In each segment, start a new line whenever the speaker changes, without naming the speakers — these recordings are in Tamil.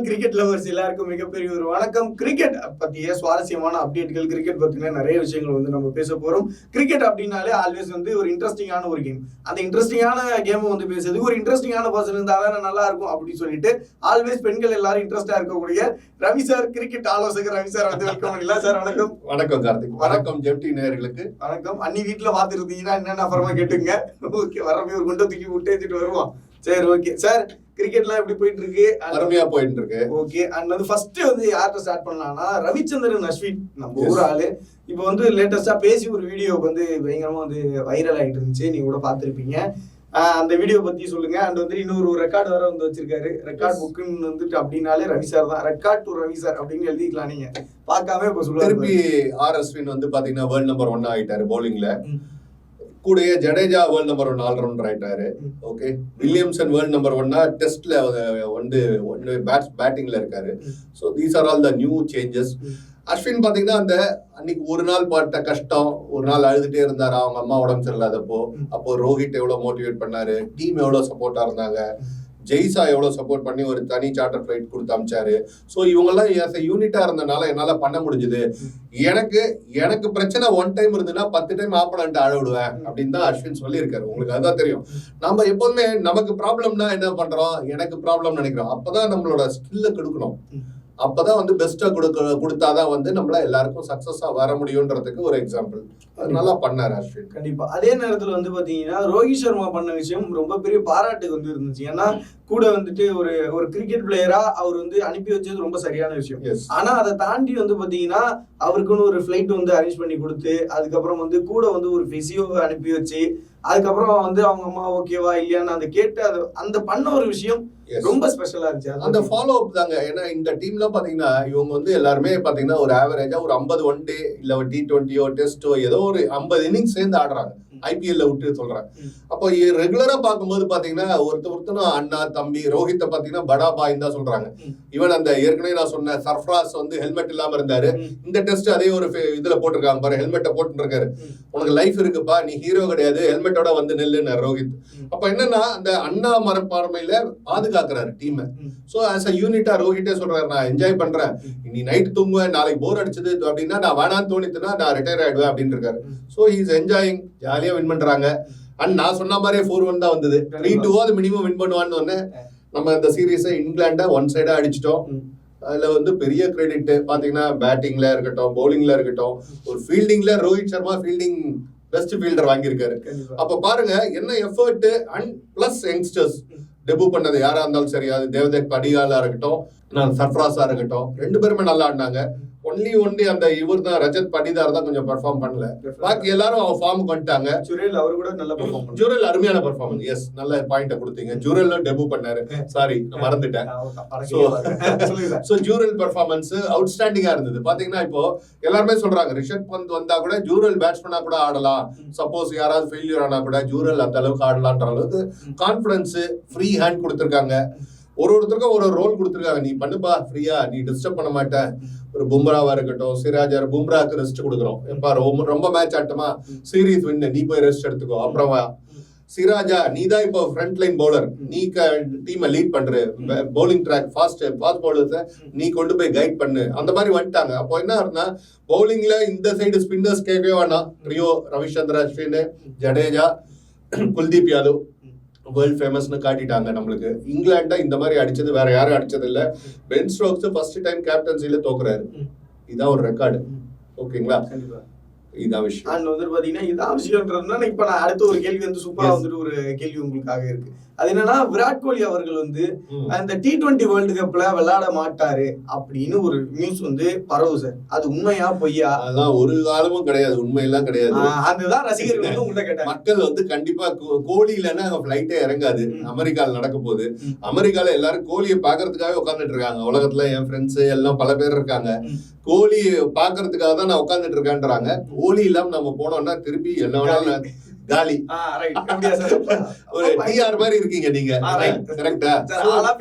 தமிழ் கிரிக்கெட் லவர்ஸ் எல்லாருக்கும் மிகப்பெரிய ஒரு வணக்கம். கிரிக்கெட் பத்திய சுவாரஸ்யமான அப்டேட்கள், கிரிக்கெட் பத்தின நிறைய விஷயங்கள் வந்து நம்ம பேச போறோம். கிரிக்கெட் அப்படின்னாலே ஆல்வேஸ் வந்து ஒரு இன்ட்ரெஸ்டிங்கான ஒரு கேம். அந்த இன்ட்ரெஸ்டிங்கான கேம் வந்து பேசுறதுக்கு ஒரு இன்ட்ரெஸ்டிங்கான பர்சன் இருந்தாலும் நல்லா இருக்கும் அப்படின்னு சொல்லிட்டு ஆல்வேஸ் பெண்கள் எல்லாரும் இன்ட்ரெஸ்டா இருக்கக்கூடிய ரவி சார், கிரிக்கெட் ஆலோசகர் ரவி சார் வந்து வெல்கம் பண்ணலாம் சார். வணக்கம்.
வணக்கம் கார்த்திக். வணக்கம் ஜெம்டி நேயர்களுக்கு
வணக்கம். அன்னி வீட்டுல பாத்துருந்தீங்கன்னா என்னென்ன அப்புறமா கேட்டுங்க. ஓகே, வரவே ஒரு குண்டை தூக்கி விட்டு வச்சுட்டு வருவோம். சரி, ஓகே சார். கிரிக்கெட்லாம் எப்படி போயிட்டு இருக்கு?
அருமையா போயிட்டு இருக்கு.
ஓகே, அண்ட் வந்து ஃபர்ஸ்ட் வந்து யார்கிட்ட ஸ்டார்ட் பண்ணலாம்னா ரவிச்சந்திரன் அஸ்வின், நம்ம ஊர் ஆளு. இப்போ வந்து லேட்டஸ்டா பேசி ஒரு வீடியோ வந்து பயங்கரமா வந்து வைரல் ஆயிட்டு இருந்துச்சு, நீங்க கூட பார்த்துருப்பீங்க. அந்த வீடியோ பத்தி சொல்லுங்க. அண்ட் வந்து இன்னொரு ரெக்கார்டு வேற வந்து வச்சிருக்காரு. ரெக்கார்ட் புக்குன்னு வந்துட்டு அப்படின்னாலே ரவி சார் தான். ரெக்கார்ட் டு ரவி சார் அப்படின்னு எழுதிக்கலாம், நீங்க பார்க்காம இப்போ சொல்லுவாங்க.
திருப்பி அஸ்வின் வந்து பாத்தீங்கன்னா வேர்ல்ட் நம்பர் 1 ஆயிட்டாரு பவுலிங்ல. கூடயே ஜடேஜா வேர்ல்ட் நம்பர் 1 ஆல்ரவுண்டர் ஆயிட்டாரு. ஓகே, வில்லியம்சன் வேர்ல்ட் நம்பர் 1 டெஸ்ட்ல வந்து பேட்டிங்ல இருக்காரு. So these are all the new changes. Ashwin பாத்தீங்கன்னா அந்த அன்னைக்கு ஒரு நாள் பட்ட கஷ்டம், ஒரு நாள் அழுதுட்டே இருந்தாரு அவங்க அம்மா உடம்பு சரியில்லாதப்போ. அப்போ ரோஹித் எவ்வளவு மோட்டிவேட் பண்ணாரு, டீம் எவ்வளவு சப்போர்ட்டா இருந்தாங்க, ஜெய்சா எவ்வளவு சப்போர்ட் பண்ணி ஒரு தனி சார்ட்டர் ஃபிளைட் கொடுத்து அமிச்சாரு. ஸோ இவங்கெல்லாம் யூனிட்டா இருந்தனால என்னால பண்ண முடிஞ்சது. எனக்கு பிரச்சனை 1 டைம் இருந்ததுன்னா 10 டைம் ஆப்பனன்ட் ஆட விடுவேன் அப்படின்னு தான் அஸ்வின் சொல்லியிருக்காரு. உங்களுக்கு அதுதான் தெரியும். நம்ம எப்போதுமே நமக்கு ப்ராப்ளம்னா என்ன பண்றோம், எனக்கு ப்ராப்ளம் நினைக்கிறோம். அப்பதான் நம்மளோட ஸ்கில்ல கொடுக்கணும். அப்பதான் வந்து பெஸ்டா கொடுத்தாதான் வந்து நம்மள எல்லாருக்கும் சக்சஸா வர முடியும்ன்றதுக்கு ஒரு எக்ஸாம்பிள். நல்லா பண்ணாரு அஸ்வின்.
கண்டிப்பா. அதே நேரத்துல வந்து பாத்தீங்கன்னா ரோஹித் சர்மா பண்ண விஷயம் ரொம்ப பெரிய பாராட்டுக்கு வந்து இருந்துச்சு. ஏன்னா கூட வந்துட்டு ஒரு கிரிக்கெட் பிளேயரா அவர் வந்து அனுப்பி வச்சது ரொம்ப சரியான விஷயம். ஆனா அதை தாண்டி வந்து பாத்தீங்கன்னா அவருக்குன்னு ஒரு ஃபிளைட் வந்து அரேஞ்ச் பண்ணி கொடுத்து, அதுக்கப்புறம் வந்து கூட வந்து ஒரு பிசியோவை அனுப்பி வச்சு, அதுக்கப்புறம் வந்து அவங்க அம்மா ஓகேவா இல்லையான்னு அந்த கேட்டு அந்த பண்ண ஒரு விஷயம் ரொம்ப ஸ்பெஷலா இருந்துச்சு.
அந்த ஃபாலோ அப் தாங்க. ஏன்னா இந்த டீம்ல பாத்தீங்கன்னா இவங்க வந்து எல்லாருமே பாத்தீங்கன்னா ஒரு ஆவரேஜா ஒரு 50 ஒன் டே இல்ல T20 டெஸ்டோ ஏதோ ஒரு 50 இன்னிங்ஸ் சேர்ந்து ஆடுறாங்க. IPL விட்டு சொல்றேன். அப்போ ரெகுலரா பார்க்கும்போது பாத்தீங்கன்னா ஒருத்தரும் அண்ணா தம்பி. ரோஹித்தை பாத்தீங்கன்னா படா பாயின்னு தான் சொல்றாங்க. இவன் அந்த ஏற்கனவே நான் சொன்ன சர்ஃப்ராஸ் வந்து ஹெல்மெட் இல்லாம இருந்தாரு. இந்த டெஸ்ட் அதே ஒரு இதுல போட்டிருக்காங்க பாரு, ஹெல்மெட்டை போட்டு இருக்காரு. உனக்கு லைஃப் இருக்குப்பா, நீ ஹீரோ கிடையாது, ஹெல்மெட்டோட வந்து நெல்லுன்னு ரோஹித். அப்ப என்னன்னா அந்த அண்ணா மரப்பார்மையில பாதுகாக்கிறாரு டீம். சோ ஆஸ் அ யூனிட்டா ரோஹிட்டே சொல்றாரு, நான் என்ஜாய் பண்றேன், நீ நைட் தூங்குவேன், நாளைக்கு போர் அடிச்சது அப்படின்னா நான் வேணான்னு தோணித்துனா நான் ரிட்டையர் ஆயிடுவேன் அப்படின்னு இருக்காரு. சோ ஹி இஸ் என்ஜாயிங், ஜாலியா வின் பண்றாங்க. அண்ட் நான் சொன்ன மாதிரியே 4-1 தான் வந்தது. 3-2 அது மினிமம் வின் பண்ணுவான்னு சொன்னேன். நம்ம இந்த சீரீஸை இங்கிலாண்டை 1 சைடா அடிச்சிட்டோம். அதுல வந்து பெரிய கிரெடிட் பாத்தீங்கன்னா பேட்டிங்ல இருக்கட்டும், பவுலிங்ல இருக்கட்டும், ஒரு ஃபீல்டிங்ல Rohit Sharma fielding best fielder வாங்கியிருக்காரு. அப்ப பாருங்க என்ன effort. And plus youngsters debut பண்ணது யாரா இருந்தாலும் சரி, அது தேவதேக் படிகாலா இருக்கட்டும், சர்ஃப்ராஸா இருக்கட்டும், 2 பேருமே நல்லா ஆடினாங்க. ஒன்லி அந்த இவர் தான் ரஜத் படிதார் தான் கொஞ்சம் பெர்ஃபார்ம் பண்ணல. பாக்கி எல்லாரும் அவன் ஃபார்முக்கு வந்துட்டாங்க.
ஜுரேல் அவர் கூட நல்ல பெர்ஃபார்மன்ஸ்.
ஜுரேல் அருமையான பெர்ஃபார்மன்ஸ். எஸ், நல்ல பாயிண்ட கொடுத்தீங்க. ஜுரேல் டெபு பண்ணாரு. சாரி, நான் மறந்துட்டேன். சோ ஜுரேல் பெர்ஃபார்மன்ஸ் அவுட்ஸ்டாண்டிங்கா இருந்தது. பாத்தீங்கன்னா இப்போ எல்லாருமே சொல்றாங்க ரிஷப் பந்த் வந்தா கூட ஜுரேல் பேட்ஸ்மேனா கூட ஆடலாம். சப்போஸ் யாராவது ஃபெயிலியர் ஆனா கூட ஜுரேல் அந்த அளவுக்கு ஆடலான்ற அளவுக்கு கான்பிடன்ஸ், ஃப்ரீ ஹேண்ட் கொடுத்திருக்காங்க. ஒருத்தருக்கும் ஒரு ரோல் கொடுத்துருக்காங்க. நீ பண்ணுப்பா ஃப்ரீயா, நீ டிஸ்டர்ப் பண்ண மாட்டேன். ஒரு பும்ராவா இருக்கட்டும், சிராஜர், பும்ராக்கு ரெஸ்ட் கொடுக்குறோம். எப்பா ரொம்ப மேட்ச் ஆட்டமா, சீரீஸ் வின், நீ போய் ரெஸ்ட் எடுத்துக்கோ. அப்புறமா சிராஜா, நீ தான் இப்போ ஃப்ரண்ட் லைன் பவுலர், நீ டீமை லீட் பண்ற, பவுலிங் ட்ராக் ஃபாஸ்ட் பவுலர்ஸை நீ கொண்டு போய் கைட் பண்ணு. அந்த மாதிரி வந்துட்டாங்க. அப்போ என்ன இருந்தா பவுலிங்ல இந்த சைடு ஸ்பின்னர்ஸ் கேட்கவே வேணாம். ரியோ, ரவிச்சந்திரன் அஸ்வின், ஜடேஜா, குல்தீப் யாதவ் வேர்ல்ட் ஃபேமஸ்னு காட்டிட்டாங்க நம்மளுக்கு. இங்கிலாண்டா இந்த மாதிரி அடிச்சது வேற யாரும் அடிச்சது இல்ல. பென் ஸ்டோக்ஸ் ஃபர்ஸ்ட் டைம் கேப்டன்சில தோக்குறாரு. இதான் ஒரு ரெக்கார்டு. ஓகேங்களா, இதான் விஷயம்.
அண்ட் வந்து பாத்தீங்கன்னா இதான் விஷயம்ன்றதுனால இப்ப நான் அடுத்த ஒரு கேள்வி வந்து சூப்பரா வந்துட்டு ஒரு கேள்வி உங்களுக்காக இருக்கு. அது என்னன்னா, விராட் கோலி அவர்கள் வந்து அந்த T20 வேர்ல்டு கப்ல விளையாட மாட்டாரு அப்படின்னு ஒரு நியூஸ் வந்து பரவு சார். அது உண்மையா பொய்யா?
அதான் ஒரு காலமும் கிடையாது, உண்மையெல்லாம் கிடையாது.
அதுதான் ரசிகர்கள் வந்து உங்களை கேட்டாங்க.
மக்கள் வந்து கண்டிப்பா கோலி இல்லைன்னா ஃபிளைட்டே இறங்காது. அமெரிக்கால நடக்க போகுது. அமெரிக்கால எல்லாரும் கோலியை பாக்குறதுக்காக உட்காந்துட்டு இருக்காங்க. உலகத்துல என் ஃப்ரெண்ட்ஸ் எல்லாம் பல பேர் இருக்காங்க. கோலி பாக்குறதுக்காக தான் நான் உட்காந்துட்டு இருக்கேன்றாங்க. கோலி இல்லாம நம்ம போனோம்னா திருப்பி என்ன வேணாலும் காலி. ஒரு டிஆர் மாதிரி இருக்கீங்க நீங்க. கரெக்ட்டா?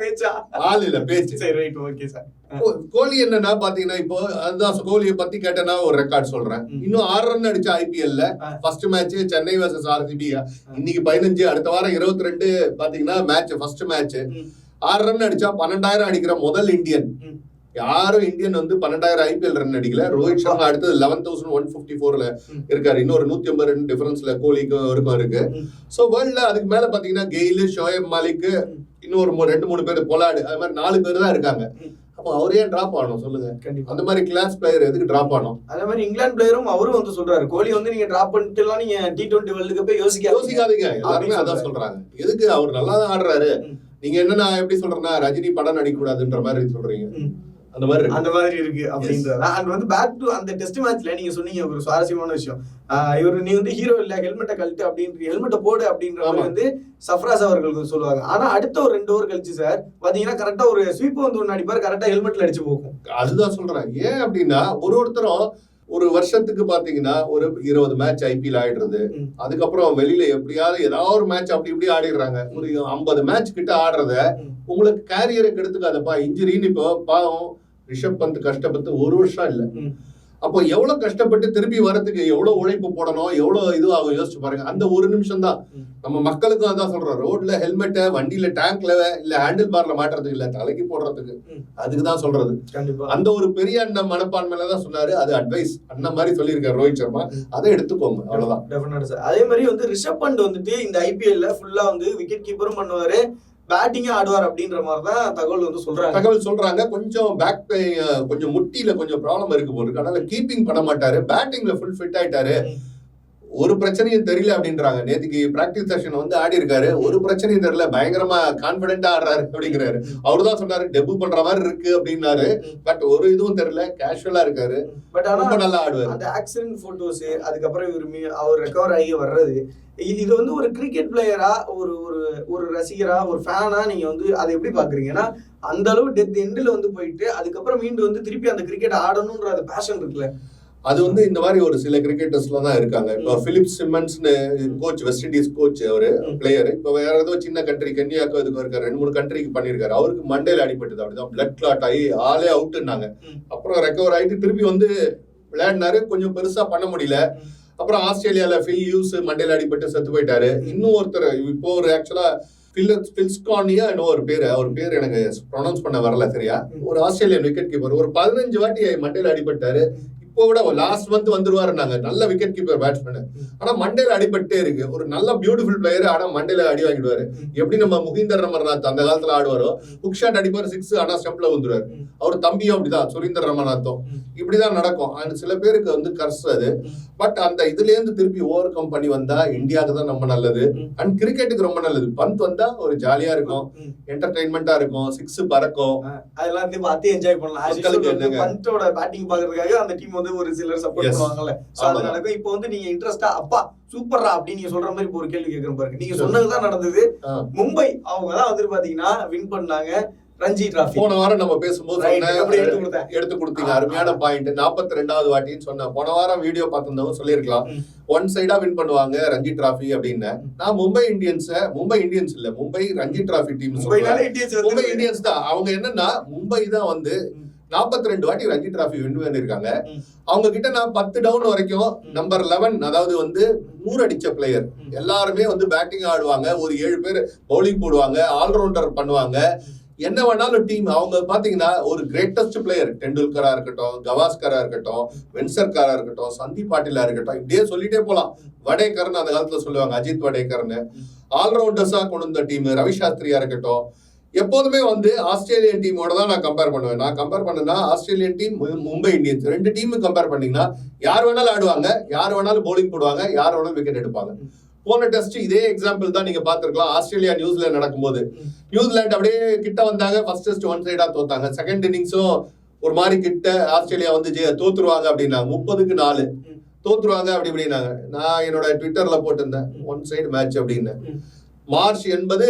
ஆள் இல்ல, பேச்சு. கோலி என்னன்னா பாத்தீங்கன்னா இப்போ அதுதான் கோலியை பத்தி கேட்டேன்னா ஒரு ரெக்கார்ட் சொல்றேன். இன்னும் 6 ரன் அடிச்ச IPL first match Chennai vs RCB. இன்னைக்கு 15, அடுத்த வாரம் 22 பாத்தீங்கன்னா மேட்ச், ஃபர்ஸ்ட் மேட்ச். 6 ரன் அடிச்சா 12,000 அடிக்கிற முதல் இந்தியன். யாரும் இந்தியன் வந்து 12,000 IPL ரன் அடிக்கல. ரோஹித் சர்மா அடுத்தது 11,154ல இருக்காரு. இன்னொரு 150 ரன் டிஃபரன்ஸ்ல கோலிக்கும் இருக்கு. சோ வேர்ல்ட்ல அதுக்கு மேல பாத்தீங்கன்னா கெயில், ஷோயப் மாலிக், இன்னொரு 2-3 பேர், பொலார்டு, அது மாதிரி 4 பேர் தான் இருக்காங்க. அப்போ அவரே டிராப் ஆகணும் சொல்லுங்க. அந்த மாதிரி கிளாஸ் பிளேயர் எதுக்கு டிராப் ஆகணும்? அதே மாதிரி இங்கிலாந்து பிளேயரும் அவரும் வந்து சொல்றாரு, கோலி வந்து நீங்க டிராப் பண்ணிட்டுலாம் நீங்க T20 வேர்ல்டு கப்பே யோசிக்காதீங்க. எல்லாருமே அதான் சொல்றாங்க. எதுக்கு? அவர் நல்லா தான் ஆடுறாரு. நீங்க என்ன, நான் எப்படி சொல்றேன்னா ரஜினி படம் நடிக்க கூடாதுன்ற மாதிரி சொல்றீங்க. அந்த மாதிரி இருக்கு அப்படின்றத. அண்ட் வந்து பேக் டு அந்த டெஸ்ட் மேட்ச்ல நீங்க சொன்னீங்க ஒரு சுவாரஸ்யமான விஷயம். நீ வந்து ஹீரோ இல்ல, ஹெல்மெட்டை கழட்டு அப்படின்ற, ஹெல்மெட்டை போடு அப்படின்ற மாதிரி வந்து சஃப்ராஸ் அவர்கள் சொல்லுவாங்க. ஆனா அடுத்த ஒரு 2 ஓவர் கழிச்சு சார் பாத்தீங்கன்னா கரெக்டா ஒரு ஸ்வீப் வந்து ஒன்னு அடிப்பாரு, கரெக்டா ஹெல்மெட்ல அடிச்சு போகும். அதுதான் சொல்றேன். ஏன் அப்படின்னா ஒருத்தரும் ஒரு வருஷத்துக்கு பாத்தீங்கன்னா ஒரு 20 மேட்ச் IPL ஆயிடுறது. அதுக்கப்புறம் வெளியில எப்படியாவது ஏதாவது ஒரு மேட்ச் அப்படி இப்படி ஆடிடுறாங்க. ஒரு 50 மேட்ச் கிட்ட ஆடுறத உங்களுக்கு கேரியரை கெடுத்துக்காதப்பா. இன்ஜுரின்னு இப்போ பாவம் ரிஷப் பந்த் கஷ்டப்பட்டு 1 வருஷம் இல்ல. அப்போ எவ்வளவு கஷ்டப்பட்டு திருப்பி வரதுக்கு எவ்வளவு உழைப்பு போடணும், எவ்வளவு இதுவாகும் யோசிச்சு பாருங்க. அந்த 1 நிமிஷம் தான். நம்ம மக்களுக்கும் அதான் சொல்றோம், ரோட்ல ஹெல்மெட்டை வண்டியில டேங்க்ல இல்ல ஹேண்டில் பார்ல மாட்டுறதுக்கு இல்ல, தலைக்கு போடுறதுக்கு. அதுக்குதான் சொல்றது. அந்த ஒரு பெரிய அண்ணன் மனப்பான்மையில தான் சொன்னாரு. அது அட்வைஸ் அண்ணன் மாதிரி சொல்லியிருக்காரு ரோஹித் சர்மா. அதை எடுத்துக்கோங்க, அவ்வளவுதான். அதே மாதிரி வந்து ரிஷப் பண்ட் வந்துட்டு இந்த IPL ஃபுல்லா வந்து விக்கெட் கீப்பரும் பண்ணுவாரு, பேட்டிங்கே ஆடுவார் அப்படின்ற மாதிரி தான் தகவல் வந்து சொல்றாங்க. கொஞ்சம் பேக் கொஞ்சம் முட்டியில கொஞ்சம் ப்ராப்ளம் இருக்கு போல இருக்கு. அதனால கீப்பிங் பண்ண மாட்டாரு, பேட்டிங்ல ஃபுல் ஃபிட் ஆயிட்டாரு, ஒரு பிரச்சனையும் தெரியல அப்படின்றாங்க. நேற்றுக்கு பிராக்டிஸ் செஷன் வந்து ஆடி இருக்காரு, ஒரு பிரச்சனையும் தெரியல, பயங்கரமா கான்பிடென்டா ஆடுறாரு அப்படிங்கிறாரு. அவருதான் சொன்னாரு டெபு பண்ற மாதிரி இருக்கு அப்படின்னாரு. பட் ஒரு இதுவும் தெரியல, கேஷுவலா இருக்காரு. பட் ரொம்ப நல்லா ஆடுவாரு. அந்த ஆக்சிடென்ட் போட்டோஸ், அதுக்கப்புறம் அவர் ரெக்கவர் ஆகி வர்றது, இது வந்து ஒரு கிரிக்கெட் பிளேயரா, ஒரு ரசிகரா, ஒரு ஃபேனா நீங்க வந்து அதை எப்படி பாக்குறீங்கன்னா, அந்த அளவு டெத் எண்ட்ல வந்து போயிட்டு அதுக்கப்புறம் மீண்டும் வந்து திருப்பி அந்த கிரிக்கெட் ஆடணும்ன்ற அந்த பேஷன் இருக்குல்ல, அது வந்து இந்த மாதிரி ஒரு சில கிரிக்கெட்டர்ஸ்ல தான் இருக்காங்க. இப்போ பிலிப் சிம்மன்ஸ்னு கோச், வெஸ்ட் இண்டீஸ் கோச், அவரு பிளேயர். இப்போ வேற ஏதோ சின்ன கண்ட்ரி, கென்யாக்கோ இதுக்கு இருக்காரு, 2-3 கண்ட்ரிக்கு பண்ணிருக்காரு. அவருக்கு மண்டையில அடிபட்டது, அப்படிதான் பிளட் கிளாட் ஆகி ஆளே அவுட்டுனாங்க. அப்புறம் ரெக்கவர் ஆயிட்டு திருப்பி வந்து விளையாடினாரு. கொஞ்சம் பெருசா பண்ண முடியல. அப்புறம் ஆஸ்திரேலியால ஃபில் ஹியூஸ் மண்டையில அடிபட்டு செத்து போயிட்டாரு. இன்னும் ஒருத்தர் இப்போ ஒரு ஆக்சுவலா பில்ஸ்கானியா இன்னும் ஒரு பேரு, அவர் பேர் எனக்கு ப்ரொனவுன்ஸ் பண்ண வரல சரியா, ஒரு ஆஸ்திரேலியன் விக்கெட் கீப்பர், ஒரு 15 வாட்டி மண்டையில அடிபட்டாரு. இப்போ கூட லாஸ்ட் மந்த் வந்துருவாரு. நாங்க நல்ல விக்கெட் கீப்பர், பேட்ஸ்மேன், ஆனா மண்டையில அடிபட்டே இருக்கு. ஒரு நல்ல பியூட்டிஃபுல் பிளேயர், ஆனா மண்டையில அடி வாங்கிடுவாரு. எப்படி நம்ம முகிந்தர் ரமநாத் அந்த காலத்துல ஆடுவாரோ, ஹுக் ஷாட் அடிப்பாரு 6, ஆனா ஸ்டெம்ப்ல வந்துருவாரு. அவர் தம்பியும் அப்படிதான், சுரீந்தர் ரமநாத்தும் இப்படிதான் நடக்கும். அது சில பேருக்கு வந்து கர்ஸ் அது. பட் அந்த இதுல இருந்து திருப்பி ஓவர் கம் பண்ணி வந்தா இந்தியாவுக்கு தான் ரொம்ப நல்லது, அண்ட் கிரிக்கெட்டுக்கு ரொம்ப நல்லது. பந்த் வந்தா ஒரு ஜாலியா இருக்கும், என்டர்டைன்மெண்டா இருக்கும், 6 பறக்கும், அதெல்லாம் பார்த்து என்ஜாய் பண்ணலாம். பந்தோட பேட்டிங் பாக்குறதுக்காக அந்த டீம் வந்து ஒரு சிலர் சப்போர்ட் பண்ணுவாங்கல்ல, சோ அது நடக்கும். இப்போ வந்து நீங்க இன்ட்ரெஸ்டா அப்பா சூப்பர்ரா அப்படின்னு நீங்க சொல்ற மாதிரி இப்போ ஒரு கேள்வி கேட்கறேன் பாருங்க. நீங்க சொன்னதுதான் நடந்தது. மும்பை அவங்க தான் வந்து பாத்தீங்கன்னா வின் பண்ணாங்க ரஞ்சி டிராஃபி. போன வாரம் நம்ம பேசும்போது எடுத்து கொடுத்தீங்க, அருமையான பாயிண்ட். 42வது வாட்டின்னு சொன்ன. போன வாரம் வீடியோ பார்த்திருந்தவங்க சொல்லிருக்கலாம் ஒன் சைடா வின் பண்ணுவாங்க ரஞ்சி டிராஃபி அப்படின்னு. நான் மும்பை இந்தியன்ஸ் இல்ல, Mumbai Ranji trophy team. Mumbai Indians தான். அவங்க என்னன்னா மும்பை தான் வந்து 42 வாட்டி ரஞ்சி டிராஃபி வின் பண்ணிருக்காங்க. அவங்க கிட்ட நான் 10 டவுன் வரைக்கும் நம்பர் 11, அதாவது வந்து 100 அடிச்ச பிளேயர் எல்லாருமே வந்து பேட்டிங் ஆடுவாங்க, ஒரு 7 பேர் பவுலிங் போடுவாங்க, ஆல்ரவுண்டர் பண்ணுவாங்க, என்ன வேணாலும் டீம். அவங்க பாத்தீங்கன்னா ஒரு கிரேட்டஸ்ட் பிளேயர், டெண்டுல்கரா இருக்கட்டும், கவாஸ்கரா இருக்கட்டும், வென்சர்காரா இருக்கட்டும், சந்தீப் பாட்டிலா இருக்கட்டும், இப்படியே சொல்லிட்டே போலாம். வடேகர்னு அந்த காலத்துல சொல்லுவாங்க, அஜித் வடேகர்னு. ஆல்ரவுண்டர்ஸா கொண்டு வந்த டீம் ரவி சாஸ்திரியா இருக்கட்டும். எப்போதுமே வந்து ஆஸ்திரேலியன் டீமோட தான் நான் கம்பேர் பண்ணுவேன். நான் கம்பேர் பண்ணா Australian team, Mumbai Indians, 2 team compare பண்ணீங்கன்னா யார் வேணாலும் ஆடுவாங்க, யார் வேணாலும் பவுலிங் போடுவாங்க, யார் வேணாலும் விக்கெட் எடுப்பாங்க. போன டெஸ்ட் இதே எக்ஸாம்பிள் தான் நீங்க பாத்துருக்கலாம். ஆஸ்திரேலியா நியூசிலாந்து நடக்கும்போது நியூசிலாந்து அப்படியே கிட்ட வந்தாங்க, ஃபர்ஸ்ட் டெஸ்ட் ஒன் சைடா தோத்தாங்க. செகண்ட் இன்னிங்ஸும் ஒரு மாதிரி கிட்ட ஆஸ்திரேலியா வந்து தோத்துருவாங்க அப்படின்னாங்க, 30க்கு 4 தோத்துருவாங்க அப்படி இப்படின்னாங்க. நான் என்னோட ட்விட்டர்ல போட்டிருந்தேன் ஒன் சைடு மேட்ச் அப்படின்னு. மார்ச் 80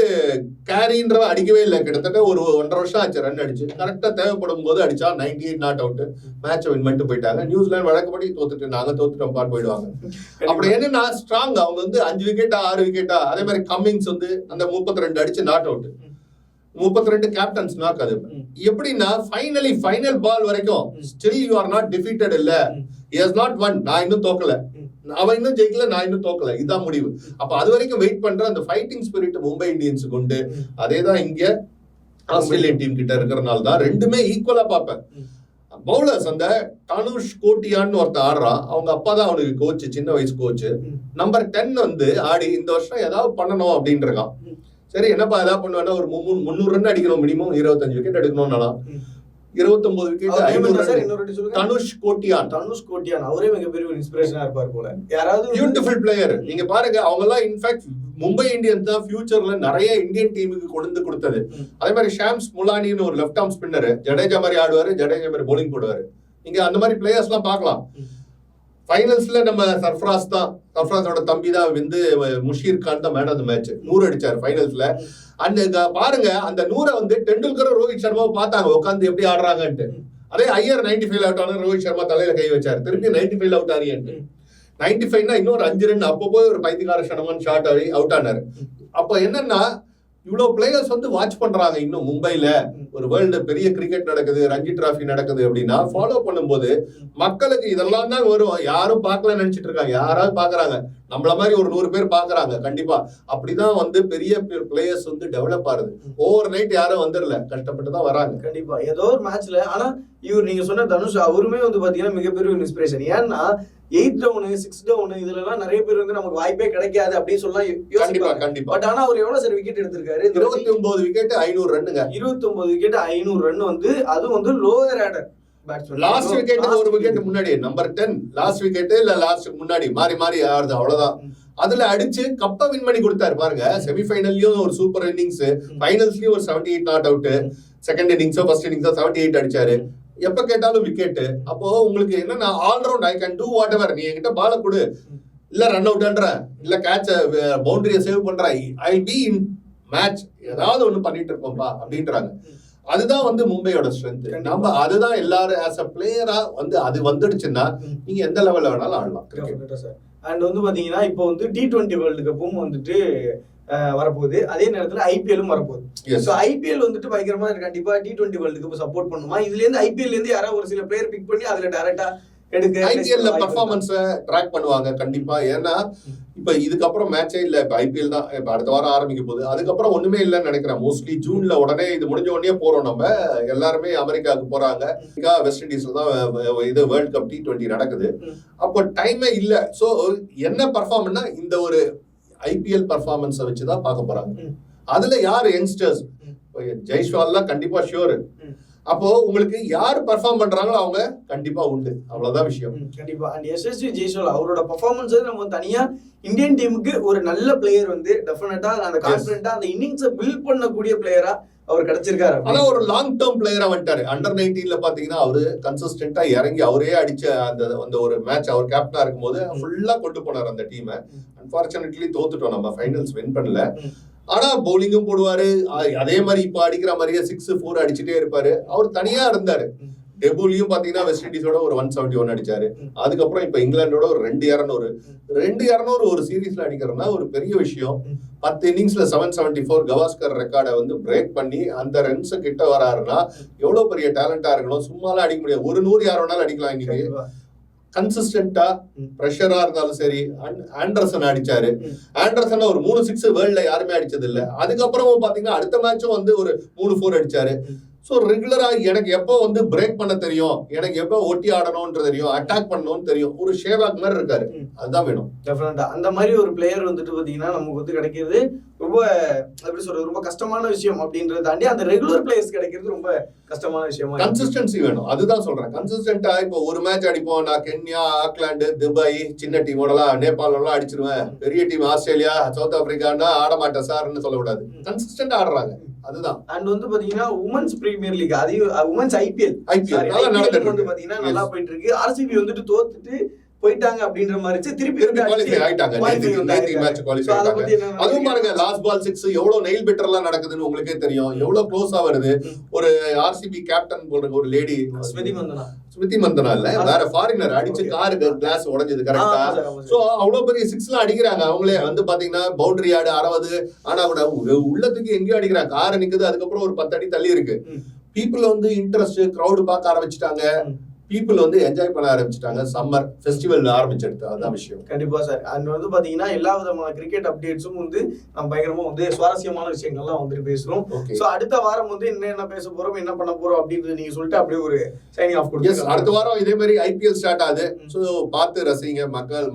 கேரின்ற அடிக்கவே இல்லை, கிட்டத்தட்ட ஒரு 1.5 வருஷம் ஆச்சு ரன் அடிச்சு. கரெக்டா தேவைப்படும் போது அடிச்சா 98 நாட் அவுட், மேட்ச் வின் பண்ணிட்டு போயிட்டாங்க. நியூசிலாந்து வழக்கப்படி தோத்துட்டு நாங்க தோத்துட்டோம் பாட்டு போயிடுவாங்க. அப்படி என்னன்னா ஸ்ட்ராங், அவங்க வந்து 5 விக்கெட்டா 6 விக்கெட்டா. அதே மாதிரி கம்மிங்ஸ் வந்து அந்த 32 அடிச்சு நாட் அவுட், 32 கேப்டன்ஸ் நாக். அது எப்படின்னா ஃபைனல் பால் வரைக்கும் still you are not defeated இல்ல, he has not won, நான் இன்னும் தோக்கல, அவன் இன்னும் ஜெயிக்கல, நான் இன்னும் தோக்கல, இதான் முடிவு. அப்ப அது வரைக்கும் வெயிட் பண்ற அந்த ஃபைட்டிங் ஸ்பிரிட் மும்பை இந்தியன்ஸுக்கு உண்டு. அதேதான் இங்க ஆஸ்திரேலியன் டீம் கிட்ட இருக்கிறனால தான் ரெண்டுமே ஈக்குவலா பார்ப்பேன். பவுலர்ஸ் அந்த தனுஷ் கோட்டியான்னு ஒருத்தர் ஆடுறான், அவங்க அப்பா தான் அவனுக்கு கோச், சின்ன வயசு கோச். நம்பர் 10 வந்து ஆடி இந்த வருஷம் ஏதாவது பண்ணணும் அப்படின்னு இருக்கான். சரி என்னப்பா ஏதாவது பண்ணுவேன்னா ஒரு 300 ரன் அடிக்கணும், மினிமம் 25 விக்கெட் எடுக்கணும்னா 29 விக்கெட். தனுஷ் கோட்டியான்
அவரே மிகப்பெரிய ஒரு இன்ஸ்பிரேஷனா இருப்பார் போல. யாராவது
பியூட்டிஃபுல் பிளேயர். நீங்க பாருங்க அவங்க எல்லாம் இன்ஃபேக்ட் மும்பை இந்தியன்ஸ் தான் ஃபியூச்சர்ல நிறைய இந்தியன் டீமுக்கு கொண்டு கொடுத்தது. அதே மாதிரி ஷாம்ஸ் முலானின்னு ஒரு லெஃப்ட் ஆர்ம் ஸ்பின்னர், ஜடேஜா மாதிரி ஆடுவாரு, ஜடேஜா மாதிரி போலிங் போடுவாரு. நீங்க அந்த மாதிரி பிளேயர்ஸ் எல்லாம் பார்க்கலாம். ஃபைனல்ஸ்ல நம்ம சர்ஃப்ராஸோட தம்பி தான் வந்து முஷீர் கான் தான் மேன் ஆஃப் தி மேட்ச், 100 அடிச்சார் ஃபைனல்ஸ்ல. அந்த பாருங்க அந்த 100 வந்து டெண்டுல்கர் ரோஹித் சர்மாவை பார்த்தாங்க உட்காந்து எப்படி ஆடுறாங்கன்ட்டு. அதே ஐயர் 95 அவுட் ஆன ரோஹித் சர்மா தலையில கை வச்சாரு, திருப்பி 95 அவுட் ஆறியன்ட்டு. 95னா இன்னொரு 5 ரன் அப்போ போய் ஒரு பைத்தியக்கார சனமன் ஷாட் ஆடி அவுட் ஆனாரு. அப்போ என்னன்னா இவ்வளவு பிளேயர்ஸ் வந்து வாட்ச் பண்றாங்க. இன்னும் மும்பைல ஒரு வேர்ல்டு பெரிய கிரிக்கெட் நடக்குது, ரஞ்சி டிராஃபி நடக்குது அப்படின்னா ஃபாலோ பண்ணும்போது மக்களுக்கு இதெல்லாம் தான் வரும். யாரும் பார்க்கலன்னு நினைச்சிட்டு இருக்காங்க, யாராவது பாக்குறாங்க, நம்மள மாதிரி ஒரு 100 பேர் பாக்குறாங்க. கண்டிப்பா அப்படிதான் வந்து பெரிய பிளேயர்ஸ் வந்து டெவலப் ஆகுது. ஓவர் நைட் யாரும் வந்துடல, கஷ்டப்பட்டு தான் வராங்க.
கண்டிப்பா ஏதோ ஒரு மேட்ச்ல. ஆனா இவர் நீங்க சொன்ன தனுஷ் அவருமே வந்து பாத்தீங்கன்னா மிகப்பெரிய ஒரு இன்ஸ்பிரேஷன். ஏன்னா 8 டவுன் 6 டவுன் இதுல எல்லாம் நிறைய பேர் வந்து நமக்கு வாய்ப்பே கிடைக்காது அப்படின்னு சொல்லலாம். கண்டிப்பா. பட் ஆனா அவர் எவ்வளவு சார் விக்கெட் எடுத்திருக்காரு?
29 விக்கெட் 500 ரன்னுங்க.
29 விக்கெட் 500 ரன் வந்து அது வந்து lower order batsman.
Last wicket ஒரு விக்கெட் முன்னாடி நம்பர் 10 லாஸ்ட் விக்கெட் இல்ல லாஸ்ட் முன்னாடி மாறி மாறி ஆடுது, அவ்வளவுதான். அதுல அடிச்சு கப்ப வின் பண்ணி கொடுத்தாரு பாருங்க. செமிஃபைனல்லயும் ஒரு சூப்பர் இன்னிங்ஸ், ஃபைனல்ஸ்லயும் ஒரு 78 நாட் அவுட், செகண்ட் இன்னிங்ஸோ ஃபர்ஸ்ட் இன்னிங்ஸோ 78 அடிச்சாரு. எப்ப கேட்டாலும் விக்கெட். அப்போ உங்களுக்கு என்னன்னா all round, I can do whatever. நீ என்கிட்ட பால கொடு, இல்ல ரன் அவுட்ன்ற, இல்ல கேட்ச பவுண்டரியை சேவ் பண்ற, ஐ பி இன் மேட்ச், ஏதாவது ஒண்ணு பண்ணிட்டு இருப்போம்பா அப்படின்றாங்க. அதுதான் வந்து மும்பையோட ஸ்ட்ரென்த். நம்ம அதுதான் எல்லாரும் ஆஸ் அ பிளேயரா வந்து அது வந்துடுச்சுன்னா நீங்க எந்த லெவல்ல வேணாலும் ஆடலாம்.
அண்ட் வந்து பாத்தீங்கன்னா இப்போ வந்து T20 வேர்ல்டு கப்பும் வந்துட்டு வரப்போகுது, அதே நேரத்துல ஐபிஎல்லும் வரப்போகுது. சோ ஐபிஎல் வந்துட்டு பயங்கரமா கண்டிப்பா T20 வேர்ல்டு கப் சப்போர்ட் பண்ணுமா? இதுல இருந்து ஐபிஎல்ல இருந்து யாராவது ஒரு சில பிளேயர் பிக் பண்ணி அதுல டைரக்டா எடுக்க
ஐபிஎல்ல பெர்ஃபார்மன்ஸ் ட்ராக் பண்ணுவாங்க கண்டிப்பா. ஏன்னா இப்ப இதுக்கப்புறம் மேட்சே இல்ல, இப்ப ஐபிஎல் தான் இப்ப அடுத்த வாரம் ஆரம்பிக்க போகுது. அதுக்கப்புறம் ஒண்ணுமே இல்லைன்னு நினைக்கிறேன். மோஸ்ட்லி ஜூன்ல உடனே இது முடிஞ்ச உடனே போறோம். நம்ம எல்லாருமே அமெரிக்காவுக்கு போறாங்க. வெஸ்ட் இண்டீஸ்ல தான் இது வேர்ல்ட் கப் T20 நடக்குது. அப்போ டைமே இல்ல. சோ என்ன பெர்ஃபார்மன்ஸ்னா இந்த ஒரு ஐபிஎல் பெர்ஃபார்மன்ஸை வச்சுதான் பார்க்க போறாங்க. அதுல யாரு யங்ஸ்டர்ஸ், ஜெய்ஸ்வால்லாம் கண்டிப்பா ஷியோர். அப்போ உங்களுக்கு யார் பெர்ஃபார்ம் பண்றாங்களோ அவங்க கண்டிப்பா உண்டு, அவ்வளவுதான் விஷயம்.
கண்டிப்பா. அண்ட் எஸ்எஸ்வி ஜெய்ஸ்வால் அவரோட பெர்ஃபார்மன்ஸ் நம்ம தனியா இந்தியன் டீமுக்கு ஒரு நல்ல பிளேயர் வந்து டெஃபினட்டா அந்த கான்ஃபிடென்ட்டா அந்த இன்னிங்ஸை பில்ட் பண்ணக்கூடிய பிளேயரா அவர் கிடைச்சிருக்காரு.
ஆனா ஒரு லாங் டேர்ம் பிளேயரா வந்துட்டாரு. அண்டர் 19ல பாத்தீங்கன்னா அவரு கன்சிஸ்டன்டா இறங்கி அவரே அடிச்ச அந்த ஒரு மேட்ச் அவர் கேப்டனா இருக்கும்போது ஃபுல்லா கொண்டு போனார் அந்த டீமை. அன்பார்ச்சுனேட்லி தோத்துட்டோம், நம்ம ஃபைனல்ஸ் வின் பண்ணல. ஆனா பவுலிங்கும் போடுவாரு, அதே மாதிரி இப்ப அடிக்கிற மாதிரியே 6-4 அடிச்சுட்டே இருப்பாரு. அவர் தனியா இருந்தாரு. டெபுலையும் பாத்தீங்கன்னா வெஸ்ட் இண்டீஸோட ஒரு 171 அடிச்சாரு. அதுக்கப்புறம் இப்ப இங்கிலாண்டோட ஒரு 200 ஒரு சீரீஸ்ல அடிக்கிறதுனா ஒரு பெரிய விஷயம். 10 இன்னிங்ஸ்ல 774 கவாஸ்கர் ரெக்கார்டை வந்து பிரேக் பண்ணி அந்த ரன்ஸ் கிட்ட வராருன்னா எவ்வளவு பெரிய டேலண்டா இருக்கணும். சும்மாலாம் அடிக்க முடியாது. ஒரு 100 யார் வேணாலும் அடிக்கலாம். இன்னைக்கு கன்சிஸ்டன்டா பிரஷரா இருந்தாலும் சரி. ஆண்டர்சன் அடிச்சாரு. ஆண்டர்சன் ஒரு 3 6 வேர்ல்ட்ல யாருமே அடிச்சது இல்ல. அதுக்கப்புறம் பாத்தீங்கன்னா அடுத்த மேட்சும் வந்து ஒரு 3-4 அடிச்சாரு. ஸோ ரெகுலரா எனக்கு எப்போ வந்து பிரேக் பண்ண தெரியும், எனக்கு எப்போ ஒட்டி ஆடணும்னு தெரியும், அட்டாக் பண்ணணும்னு தெரியும். ஒரு ஷேவாக் மாதிரி இருக்காரு, அதுதான் வேணும்.
டெஃபினட்டா அந்த மாதிரி ஒரு பிளேயர் வந்துட்டு பாத்தீங்கன்னா நமக்கு வந்து கிடைக்கிறது ரொம்ப எப்படி சொல்றது, ரொம்ப கஷ்டமான விஷயம். அப்படின்றத தாண்டி அந்த ரெகுலர் பிளேயர்ஸ் கிடைக்கிறது ரொம்ப கஷ்டமான விஷயமா.
கன்சிஸ்டன்சி வேணும், அதுதான் சொல்றேன். கன்சிஸ்டன்டா இப்போ ஒரு மேட்ச் அடிப்போம். நான் கென்யா, ஆக்லாந்து, துபாய், சின்ன டீமோடலாம் நேபாளெல்லாம் அடிச்சிருவேன். பெரிய டீம் ஆஸ்திரேலியா, சவுத் ஆப்பிரிக்கான்னா ஆட மாட்டேன் சார்ன்னு சொல்லக்கூடாது. கன்சிஸ்டன்டா ஆடுறாங்க, அதுதான்.
அண்ட் வந்து பாத்தீங்கன்னா உமன்ஸ் பிரீமியர் லீக், அதையும் உமன்ஸ் ஐபிஎல் வந்து பாத்தீங்கன்னா நல்லா போயிட்டு இருக்கு. ஆர்சிபி வந்துட்டு தோத்துட்டு போயிட்டாங்க அப்படின்ற மாதிரி திருப்பி
குவாலிஃபை ஆயிட்டாங்க. மேட்ச் குவாலிஃபை ஆயிட்டாங்க. அதுவும் பாருங்க லாஸ்ட் பால் 6 எவ்வளவு நெயில் பெட்டர்லாம் நடக்குதுன்னு உங்களுக்கே தெரியும். எவ்வளவு க்ளோஸா வருது. ஒரு ஆர்சிபி கேப்டன் போன்ற ஒரு லேடி ஸ்மிருதி மந்தனா இல்ல, வேற ஃபாரினர் அடிச்சு காரு கிளாஸ் உடைஞ்சது கரெக்டா. சோ அவ்வளவு பெரிய 6 அடிக்கிறாங்க. அவங்களே வந்து பாத்தீங்கன்னா பவுண்டரி ஆடு 60, ஆனா கூட உள்ளத்துக்கு எங்கேயோ அடிக்கிறாங்க. காரு நிக்குது, அதுக்கப்புறம் ஒரு 10 அடி தள்ளி இருக்கு. பீப்புள் வந்து இன்ட்ரெஸ்ட், கிரௌடு பார்க்க ஆரம்பிச்சுட்டாங்க. பீப்புள் வந்து என்ஜாய் பண்ண ஆரம்பிச்சிட்டாங்க. சம்மர் ஃபெஸ்டிவல் ஆரம்பிச்சிடுது, அதுதான் விஷயம்.
கண்டிப்பா சார். அண்ட் வந்து பாத்தீங்கன்னா எல்லா விதமான கிரிக்கெட் அப்டேட்ஸும் வந்து நம்ம பயங்கரமா வந்து சுவாரஸ்யமான விஷயங்கள்லாம் வந்துட்டு பேசுறோம். சோ அடுத்த வாரம் வந்து என்ன பேச போறோம், என்ன பண்ண போறோம் அப்படின்றது நீங்க சொல்லிட்டு அப்படியே ஒரு சைனிங் ஆஃப் கொடுங்க.
அடுத்த வாரம் இதே மாதிரி IPL ஸ்டார்ட் ஆகுது. சோ பார்த்து ரசிங்க.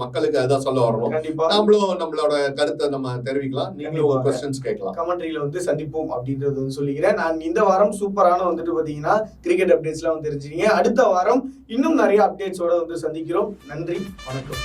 மக்களுக்கு அதான் சொல்ல வரணும்.
கண்டிப்பா
நம்மளும் நம்மளோட கருத்தை நம்ம தெரிவிக்கலாம். நீங்களும் உங்க क्वेश्चंस கேட்கலாம்.
கமெண்ட்ரியில வந்து சந்திப்போம் அப்படின்றது வந்து சொல்லிக்கிறேன். நான் இந்த வாரம் சூப்பரான வந்துட்டு பாத்தீங்கன்னா கிரிக்கெட் அப்டேட்ஸ்லாம் வந்து தெரிஞ்சுக்கீங்க. அடுத்த வாரம் இன்னும் நிறைய அப்டேட்ஸோட வந்து சந்திக்கிறோம். நன்றி, வணக்கம்.